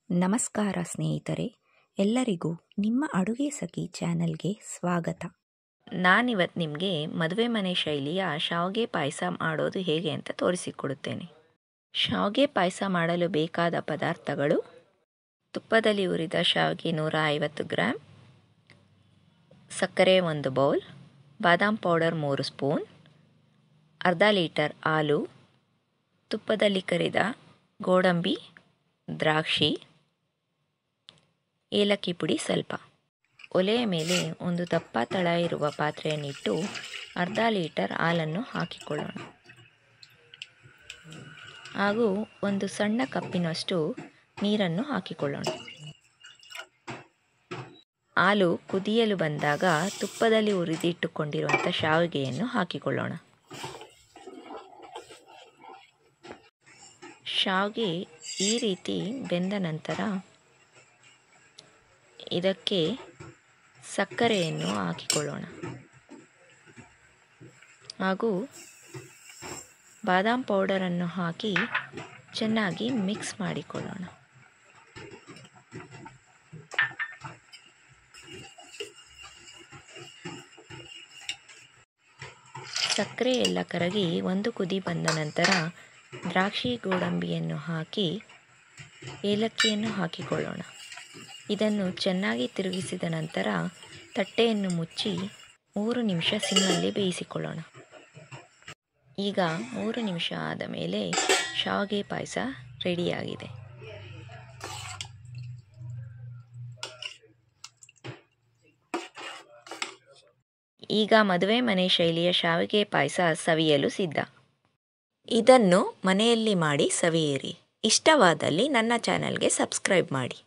ನಮಸ್ಕಾರ ಸ್ನೇಹಿತರೆ, ಎಲ್ಲರಿಗೂ ನಿಮ್ಮ ಅಡುಗೆ ಸಖಿ ಚಾನಲ್ಗೆ ಸ್ವಾಗತ. ನಾನಿವತ್ತು ನಿಮಗೆ ಮದುವೆ ಮನೆ ಶೈಲಿಯ ಶಾವಿಗೆ ಪಾಯಸ ಮಾಡೋದು ಹೇಗೆ ಅಂತ ತೋರಿಸಿಕೊಡುತ್ತೇನೆ. ಶಾವಿಗೆ ಪಾಯಸ ಮಾಡಲು ಬೇಕಾದ ಪದಾರ್ಥಗಳು: ತುಪ್ಪದಲ್ಲಿ ಹುರಿದ ಶಾವಿಗೆ 150 ಗ್ರಾಂ, ಸಕ್ಕರೆ 1 ಬೌಲ್, ಬಾದಾಮ್ ಪೌಡರ್ 3 ಸ್ಪೂನ್, ಅರ್ಧ ಲೀಟರ್ ಹಾಲು, ತುಪ್ಪದಲ್ಲಿ ಕರಿದ ಗೋಡಂಬಿ, ದ್ರಾಕ್ಷಿ, ಏಲಕ್ಕಿ ಪುಡಿ ಸ್ವಲ್ಪ. ಒಲೆಯ ಮೇಲೆ ಒಂದು ದಪ್ಪ ತಳ ಇರುವ ಪಾತ್ರೆಯನ್ನಿಟ್ಟು ಅರ್ಧ ಲೀಟರ್ ಹಾಲನ್ನು ಹಾಕಿಕೊಳ್ಳೋಣ ಹಾಗೂ ಒಂದು ಸಣ್ಣ ಕಪ್ಪಿನಷ್ಟು ನೀರನ್ನು ಹಾಕಿಕೊಳ್ಳೋಣ. ಹಾಲು ಕುದಿಯಲು ಬಂದಾಗ ತುಪ್ಪದಲ್ಲಿ ಹುರಿದಿಟ್ಟುಕೊಂಡಿರುವಂಥ ಶಾವಿಗೆಯನ್ನು ಹಾಕಿಕೊಳ್ಳೋಣ. ಶಾವಿಗೆ ಈ ರೀತಿ ಬೆಂದ ನಂತರ ಇದಕ್ಕೆ ಸಕ್ಕರೆಯನ್ನು ಹಾಕಿಕೊಳ್ಳೋಣ ಹಾಗೂ ಬಾದಾಮ್ ಪೌಡರನ್ನು ಹಾಕಿ ಚೆನ್ನಾಗಿ ಮಿಕ್ಸ್ ಮಾಡಿಕೊಳ್ಳೋಣ. ಸಕ್ಕರೆ ಎಲ್ಲ ಕರಗಿ ಒಂದು ಕುದಿ ಬಂದ ನಂತರ ದ್ರಾಕ್ಷಿ ಗೋಡಂಬಿಯನ್ನು ಹಾಕಿ ಏಲಕ್ಕಿಯನ್ನು ಹಾಕಿಕೊಳ್ಳೋಣ. ಇದನ್ನು ಚೆನ್ನಾಗಿ ತಿರುಗಿಸಿದ ನಂತರ ತಟ್ಟೆಯನ್ನು ಮುಚ್ಚಿ 3 ನಿಮಿಷ ಸಿಮ್ಮಲ್ಲಿ ಬೇಯಿಸಿಕೊಳ್ಳೋಣ. ಈಗ 3 ನಿಮಿಷ ಆದ ಮೇಲೆ ಶಾವಿಗೆ ಪಾಯಸ ರೆಡಿಯಾಗಿದೆ. ಈಗ ಮದುವೆ ಮನೆ ಶೈಲಿಯ ಶಾವಿಗೆ ಪಾಯಸ ಸವಿಯಲು ಸಿದ್ಧ. ಇದನ್ನು ಮನೆಯಲ್ಲಿ ಮಾಡಿ ಸವಿಯಿರಿ. ಇಷ್ಟವಾದಲ್ಲಿ ನನ್ನ ಚಾನಲ್ಗೆ ಸಬ್ಸ್ಕ್ರೈಬ್ ಮಾಡಿ.